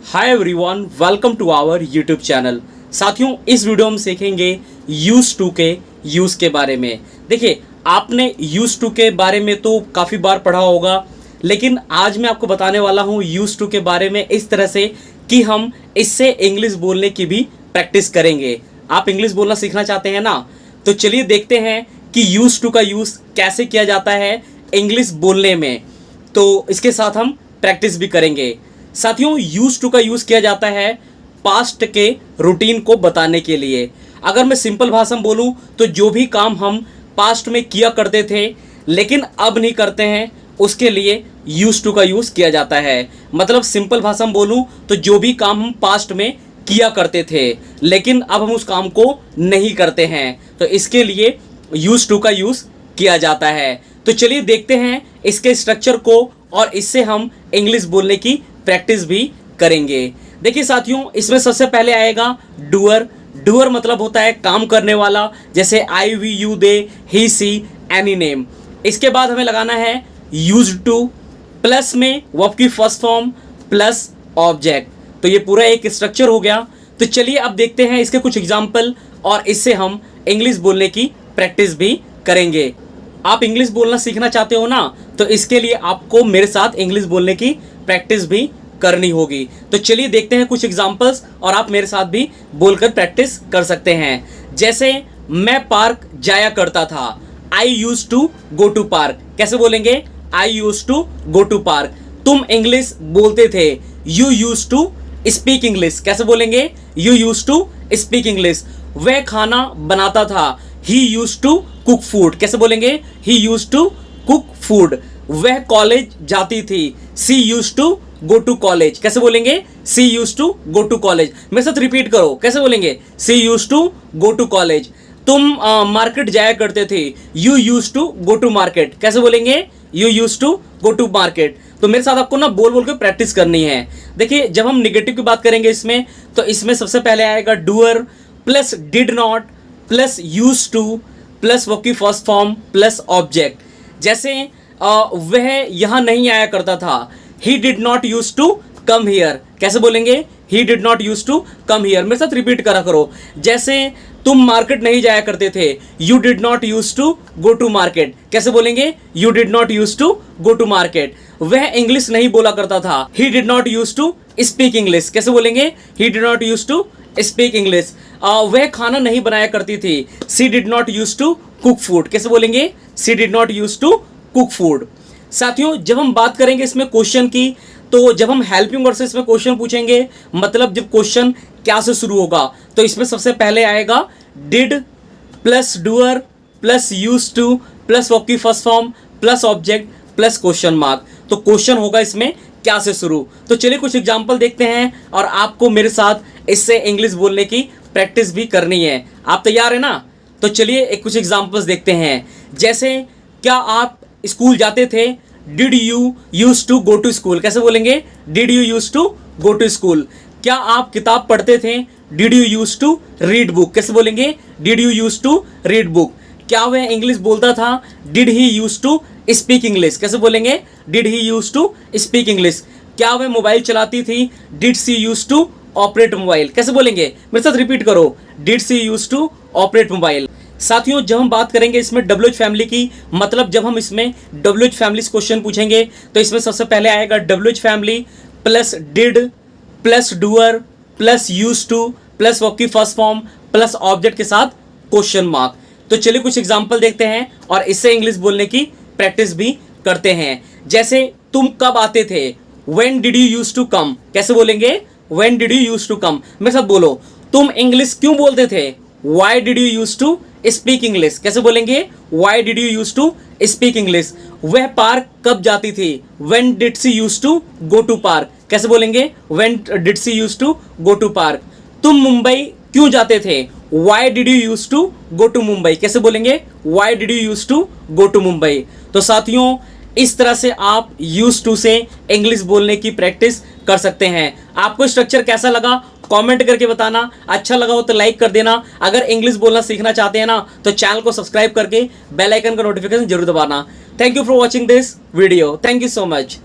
Hi everyone, welcome to our YouTube channel. साथियों, इस video में हम सीखेंगे यूज टू के यूज़ के बारे में। देखिए, आपने यूज टू के बारे में तो काफ़ी बार पढ़ा होगा, लेकिन आज मैं आपको बताने वाला हूँ यूज टू के बारे में इस तरह से कि हम इससे इंग्लिश बोलने की भी प्रैक्टिस करेंगे। आप इंग्लिश बोलना सीखना चाहते हैं ना, तो चलिए देखते हैं कि यूज टू का यूज़ कैसे किया जाता है इंग्लिश बोलने में। तो इसके साथ हम प्रैक्टिस भी करेंगे। साथियों, यूज टू का यूज़ किया जाता है पास्ट के रूटीन को बताने के लिए। अगर मैं सिंपल भाषा में बोलूं तो जो भी काम हम पास्ट में किया करते थे लेकिन अब नहीं करते हैं, उसके लिए यूज टू का यूज़ किया जाता है। मतलब सिंपल भाषा में बोलूं तो जो भी काम हम पास्ट में किया करते थे लेकिन अब हम उस काम को नहीं करते हैं, तो इसके लिए यूज टू का यूज़ किया जाता है। तो चलिए देखते हैं इसके स्ट्रक्चर को और इससे हम इंग्लिश बोलने की प्रैक्टिस भी करेंगे। देखिए साथियों, इसमें सबसे पहले आएगा डूअर। डूअर मतलब होता है काम करने वाला, जैसे I, we, you, they, he, she, any name. इसके बाद हमें लगाना है यूज टू, प्लस में वर्ब की फर्स्ट फॉर्म प्लस ऑब्जेक्ट। तो ये पूरा एक स्ट्रक्चर हो गया। तो चलिए अब देखते हैं इसके कुछ एग्जाम्पल और इससे हम इंग्लिश बोलने की प्रैक्टिस भी करेंगे। आप इंग्लिश बोलना सीखना चाहते हो ना, तो इसके लिए आपको मेरे साथ इंग्लिश बोलने की प्रैक्टिस भी करनी होगी। तो चलिए देखते हैं कुछ एग्जांपल्स और आप मेरे साथ भी बोलकर प्रैक्टिस कर सकते हैं। जैसे मैं पार्क जाया करता था, I use to go to park. कैसे बोलेंगे? I use to go to park. तुम इंग्लिश बोलते थे, you use to speak English. कैसे बोलेंगे? You use to speak English. वह खाना बनाता था, he use to cook food. कैसे बोलेंगे? He use to cook food. वह कॉलेज जाती थी, she use to go to college. कैसे बोलेंगे? She use to go to college. मेरे साथ रिपीट करो, कैसे बोलेंगे? She use to go to college. तुम मार्केट जाया करते थे, you use to go to market. कैसे बोलेंगे? You use to go to market. तो मेरे साथ आपको ना बोल बोल के प्रैक्टिस करनी है। देखिए, जब हम निगेटिव की बात करेंगे इसमें, तो इसमें सबसे पहले आएगा doer plus did not plus use to plus verb की फर्स्ट फॉर्म प्लस ऑब्जेक्ट। जैसे वह यहाँ नहीं आया करता था, he did not use to come here. कैसे बोलेंगे? He did not use to come here. मेरे साथ रिपीट करा करो। जैसे तुम मार्केट नहीं जाया करते थे, you did not use to go to market. कैसे बोलेंगे? You did not use to go to market. वह इंग्लिश नहीं बोला करता था, he did not use to speak English. कैसे बोलेंगे? He did not use to speak English. वह खाना नहीं बनाया करती थी, she did not use to cook food. कैसे बोलेंगे? She did not use to cook food. साथियों, जब हम बात करेंगे इसमें क्वेश्चन की, तो जब हम हेल्पिंग वर्ड से इसमें क्वेश्चन पूछेंगे, मतलब जब क्वेश्चन क्या से शुरू होगा, तो इसमें सबसे पहले आएगा did plus doer plus use to plus verb की first form plus object plus question mark. तो क्वेश्चन होगा इसमें क्या से शुरू। तो चलिए कुछ एग्जाम्पल देखते हैं और आपको मेरे साथ इससे इंग्लिश बोलने की प्रैक्टिस भी करनी है। आप तैयार है ना? तो चलिए कुछ एग्जाम्पल्स देखते हैं। जैसे, क्या आप स्कूल जाते थे, did you use to go to school. कैसे बोलेंगे? Did you use to go to school. क्या आप किताब पढ़ते थे, did you use to read book. कैसे बोलेंगे? Did you use to read book. क्या वह इंग्लिश बोलता था, did he use to speak English. कैसे बोलेंगे? Did he use to speak English. क्या वह मोबाइल चलाती थी, did she use to operate mobile. कैसे बोलेंगे? मेरे साथ रिपीट करो, did she use to operate mobile. साथियों, जब हम बात करेंगे इसमें डब्ल्यूएच फैमिली की, मतलब जब हम इसमें डब्ल्यूएच फैमिली क्वेश्चन पूछेंगे, तो इसमें सबसे पहले आएगा WH family plus did plus doer plus use to plus verb की फर्स्ट फॉर्म प्लस ऑब्जेक्ट के साथ क्वेश्चन मार्क। तो चलिए कुछ एग्जाम्पल देखते हैं और इससे इंग्लिश बोलने की प्रैक्टिस भी करते हैं। जैसे, तुम कब आते थे, when did you use to come. कैसे बोलेंगे? When did you use to come. मेरे साथ बोलो, तुम इंग्लिश क्यों बोलते थे, why did you use to speak English. कैसे बोलेंगे? Why did you use to speak English. वह पार्क कब जाती थी, when did she use to go to park. कैसे बोलेंगे? When did she use to go to park. तुम मुंबई क्यों जाते थे, why did you use to go to Mumbai. कैसे बोलेंगे? Why did you use to go to Mumbai. तो साथियों, इस तरह से आप यूज टू से इंग्लिश बोलने की प्रैक्टिस कर सकते हैं। आपको स्ट्रक्चर कैसा लगा कमेंट करके बताना। अच्छा लगा हो तो लाइक कर देना। अगर इंग्लिश बोलना सीखना चाहते हैं ना, तो चैनल को सब्सक्राइब करके बेल आइकन का नोटिफिकेशन जरूर दबाना। Thank you for watching this video. Thank you so much.